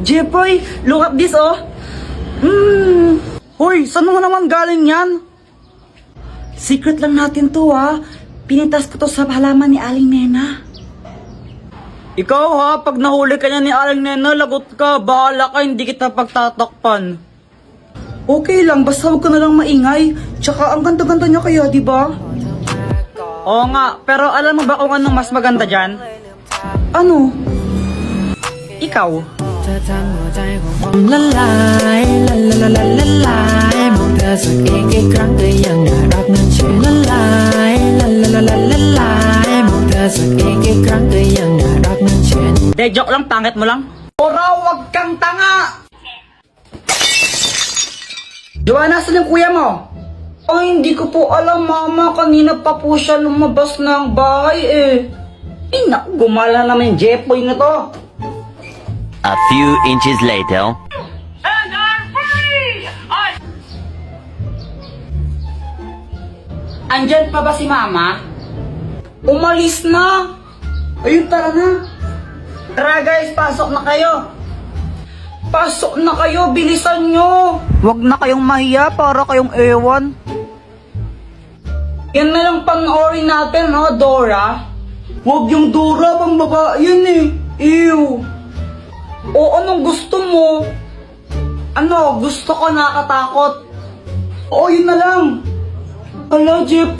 Jepoy, look at this, oh. Hoy, saan mo naman galing yan? Secret lang natin to, ha. Pinitas ko to sa halaman ni Aling Nena. Ikaw, ha, pag nahuli ka niya ni Aling Nena, lagot ka. Bahala ka, hindi kita pagtatakpan. Okay lang, basta huwag ka na lang maingay. Tsaka ang ganda-ganda niya kaya, di ba? Oo nga, pero alam mo ba kung anong mas maganda dyan? Ano? Ikaw. เธอทำหัวใจของผมละลายละละละละละลายมองเธอสักอีกครั้งก็ยังน่ารักนั่นเชื่อละลายละละละละละลายมองเธอสักอีกครั้งก็ยังน่ารักนั่นเชื่อ De, joke lang, pangit mo lang. Ora, wag kang tanga! Joanna, saan yung kuya mo? Ay, hindi ko po alam, mama. Kanina pa po siya lumabas ng bahay, eh. Eh, naku, gumala naman yung Jepoy na to. A few inches later. And I'm free! Andyan pa ba si mama? Umalis na! Ayun, tara na! Tara guys, pasok na kayo! Pasok na kayo, bilisan nyo! Huwag na kayong mahiya para kayong ewan. Yan na lang panoorin natin, no, Dora? Huwag yung Dora, pang babae yan eh. Ew! O anong gusto mo? Ano, gusto ko nakatakot? Oo, yun na lang. Ala, Jeff.